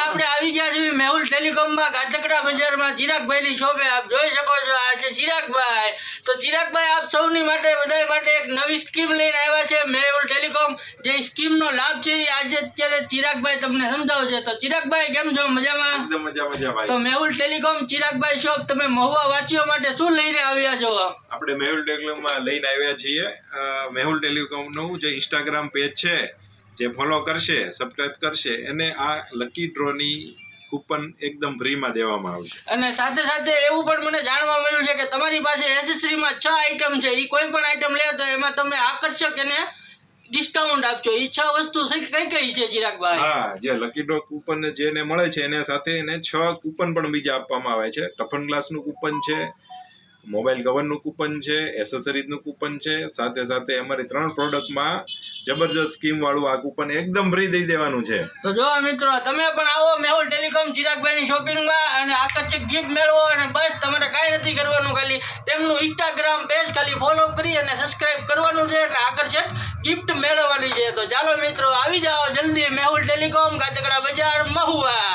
આપણે આવી ગયા છીએ મેહુલ ટેલિકોમમાં ગાજકડા બજારમાં ચિરાગભાઈની શોપે. આપ જોઈ શકો છો આ છે ચિરાગભાઈ. તો ચિરાગભાઈ આપ સૌની માટે બધા માટે એક નવી સ્કીમ લઈને આવ્યા છે મેહુલ ટેલિકોમ. જે સ્કીમનો લાભ છે એ આજે અત્યારે ચિરાગભાઈ તમને સમજાવશે. તો ચિરાગભાઈ કેમ છો? મજામાં? એકદમ મજા ભાઈ. તો મેહુલ ટેલિકોમ ચિરાગભાઈ શોપ તમે મહુવા વાસીઓ માટે શું લઈને આવ્યા છો? આપણે મેહુલ ટેલિકોમમાં લઈને આવ્યા છીએ મેહુલ ટેલિકોમનું જે ઇન્સ્ટાગ્રામ પેજ છે જે ફોલો કરશે, સબસ્ક્રાઇબ કરશે એને આ લકી ડ્રોની કૂપન એકદમ ફ્રીમાં દેવામાં આવશે. અને સાથે સાથે એવું પણ મને જાણવા મળ્યું છે કે તમારી પાસે એસેસરીમાં 6 આઈટમ છે. એ કોઈ પણ આઈટમ લે તો એમાં તમે આકર્ષક અને ડિસ્કાઉન્ટ આપજો. એ 6 વસ્તુ કઈ કઈ છે ચિરાગભાઈ? હા, જે લકી ડ્રો કૂપન જેને મળે છે એને સાથે એને 6 કૂપન પણ બીજા આપવામાં આવે છે. ટફન ગ્લાસનું કૂપન છે, મોબાઈલ કવરનું કૂપન છે, એસેસરીઝનું કૂપન છે. સાથે સાથે અમારી 3 પ્રોડક્ટમાં જબરજસ્ત સ્કીમ વાળું આ કૂપન એકદમ ફ્રી દઈ દેવાનું છે. તો જો મિત્રો તમે પણ આવો મેહુલ ટેલિકોમ ચિરાગભાઈની શોપિંગમાં અને આકર્ષક ગિફ્ટ મેળવો. અને બસ તમારે કાંઈ નથી કરવાનું, ખાલી તેમનું ઇન્સ્ટાગ્રામ પેજ ખાલી ફોલો કરી અને સબસ્ક્રાઇબ કરવાનું છે એટલે આકર્ષક ગિફ્ટ મેળવવાની છે. તો ચાલો મિત્રો આવી જાઓ જલ્દી મેહુલ ટેલિકોમ ગાજકડા બજાર મહુવા.